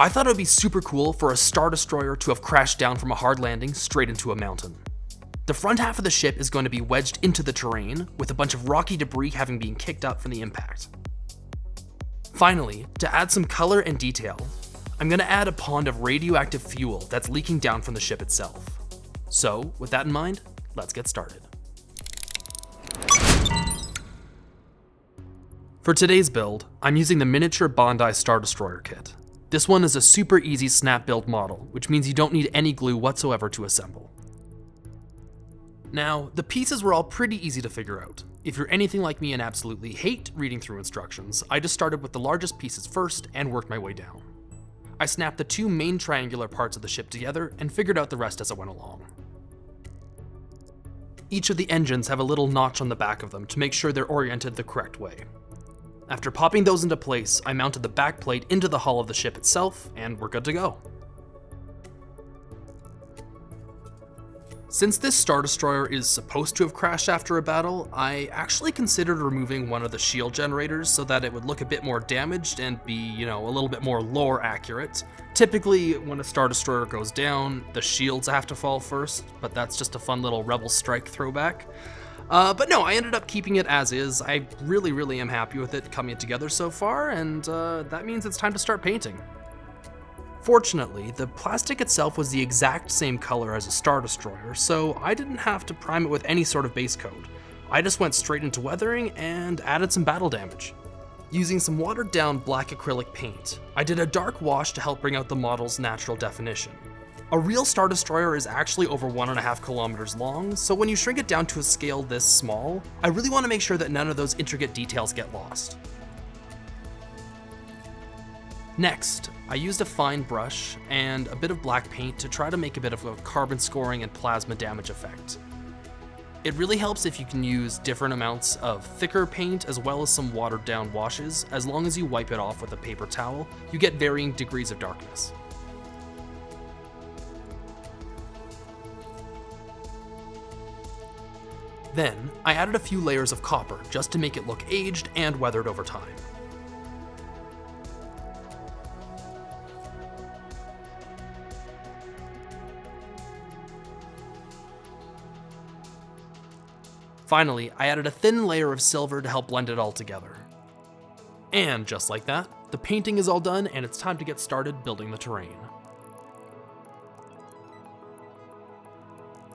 I thought it would be super cool for a Star Destroyer to have crashed down from a hard landing straight into a mountain. The front half of the ship is going to be wedged into the terrain, with a bunch of rocky debris having been kicked up from the impact. Finally, to add some color and detail, I'm going to add a pond of radioactive fuel that's leaking down from the ship itself. So, with that in mind, let's get started. For today's build, I'm using the miniature Bondi Star Destroyer kit. This one is a super easy snap build model, which means you don't need any glue whatsoever to assemble. Now, the pieces were all pretty easy to figure out. If you're anything like me and absolutely hate reading through instructions, I just started with the largest pieces first and worked my way down. I snapped the two main triangular parts of the ship together and figured out the rest as I went along. Each of the engines have a little notch on the back of them to make sure they're oriented the correct way. After popping those into place, I mounted the back plate into the hull of the ship itself, and we're good to go. Since this Star Destroyer is supposed to have crashed after a battle, I actually considered removing one of the shield generators so that it would look a bit more damaged and be, a little bit more lore accurate. Typically, when a Star Destroyer goes down, the shields have to fall first, but that's just a fun little Rebel Strike throwback. But no, I ended up keeping it as is. I really am happy with it coming together so far, and that means it's time to start painting. Fortunately, the plastic itself was the exact same color as a Star Destroyer, so I didn't have to prime it with any sort of base coat. I just went straight into weathering and added some battle damage. Using some watered down black acrylic paint, I did a dark wash to help bring out the model's natural definition. A real Star Destroyer is actually over 1.5 kilometers long, so when you shrink it down to a scale this small, I really want to make sure that none of those intricate details get lost. Next, I used a fine brush and a bit of black paint to try to make a bit of a carbon scoring and plasma damage effect. It really helps if you can use different amounts of thicker paint as well as some watered down washes. As long as you wipe it off with a paper towel, you get varying degrees of darkness. Then, I added a few layers of copper just to make it look aged and weathered over time. Finally, I added a thin layer of silver to help blend it all together. And just like that, the painting is all done and it's time to get started building the terrain.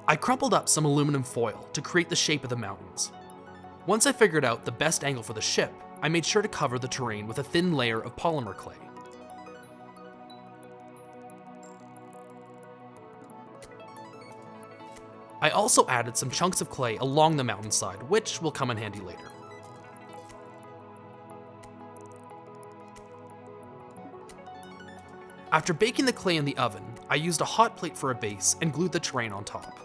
I crumpled up some aluminum foil to create the shape of the mountains. Once I figured out the best angle for the ship, I made sure to cover the terrain with a thin layer of polymer clay. I also added some chunks of clay along the mountainside, which will come in handy later. After baking the clay in the oven, I used a hot plate for a base and glued the terrain on top.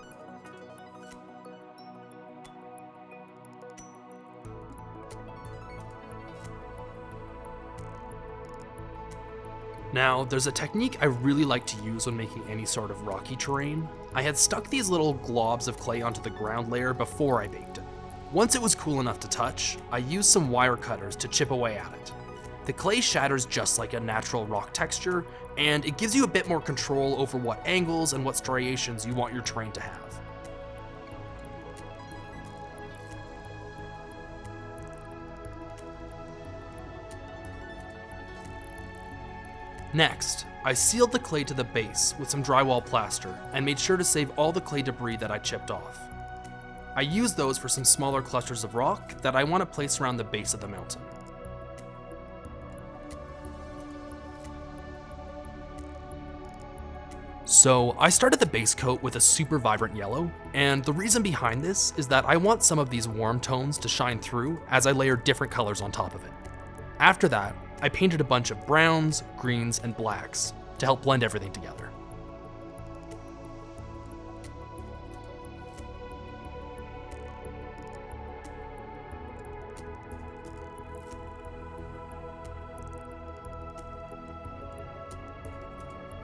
Now, there's a technique I really like to use when making any sort of rocky terrain. I had stuck these little globs of clay onto the ground layer before I baked it. Once it was cool enough to touch, I used some wire cutters to chip away at it. The clay shatters just like a natural rock texture, and it gives you a bit more control over what angles and what striations you want your terrain to have. Next, I sealed the clay to the base with some drywall plaster and made sure to save all the clay debris that I chipped off. I used those for some smaller clusters of rock that I want to place around the base of the mountain. So I started the base coat with a super vibrant yellow, and the reason behind this is that I want some of these warm tones to shine through as I layer different colors on top of it. After that, I painted a bunch of browns, greens, and blacks to help blend everything together.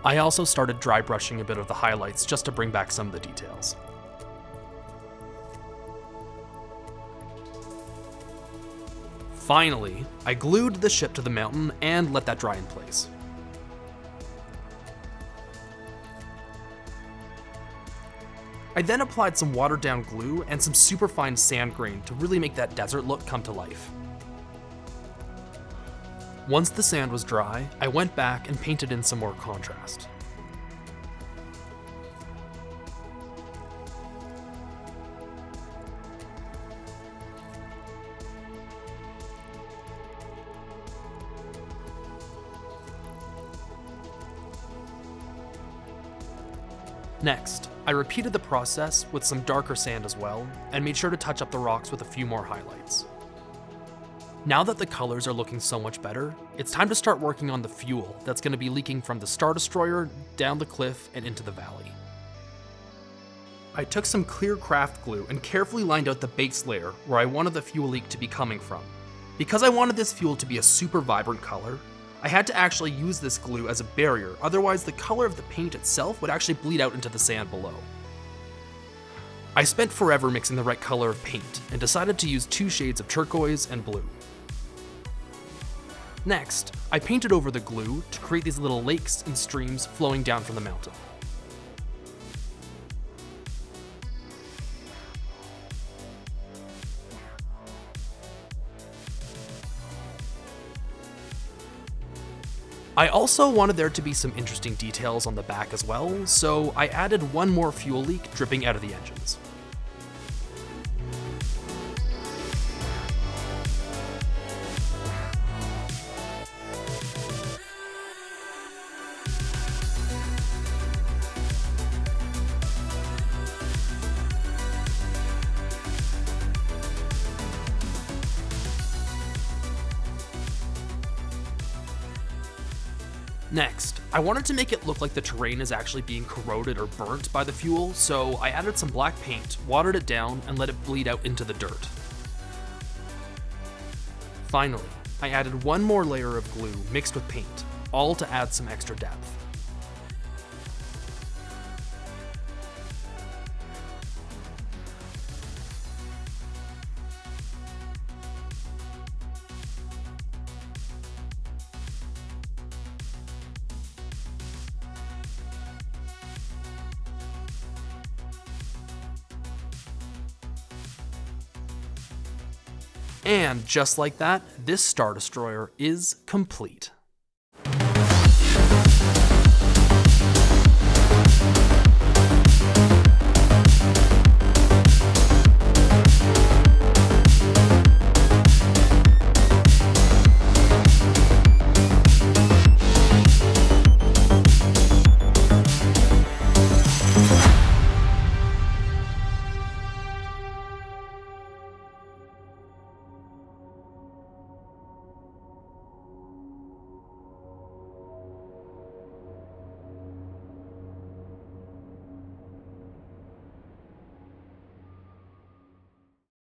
I also started dry brushing a bit of the highlights just to bring back some of the details. Finally, I glued the ship to the mountain and let that dry in place. I then applied some watered down glue and some superfine sand grain to really make that desert look come to life. Once the sand was dry, I went back and painted in some more contrast. Next, I repeated the process with some darker sand as well, and made sure to touch up the rocks with a few more highlights. Now that the colors are looking so much better, it's time to start working on the fuel that's going to be leaking from the Star Destroyer down the cliff and into the valley. I took some clear craft glue and carefully lined out the base layer where I wanted the fuel leak to be coming from. Because I wanted this fuel to be a super vibrant color, I had to actually use this glue as a barrier, otherwise the color of the paint itself would actually bleed out into the sand below. I spent forever mixing the right color of paint and decided to use 2 shades of turquoise and blue. Next, I painted over the glue to create these little lakes and streams flowing down from the mountain. I also wanted there to be some interesting details on the back as well, so I added one more fuel leak dripping out of the engines. Next, I wanted to make it look like the terrain is actually being corroded or burnt by the fuel, so I added some black paint, watered it down, and let it bleed out into the dirt. Finally, I added one more layer of glue mixed with paint, all to add some extra depth. And just like that, this Star Destroyer is complete.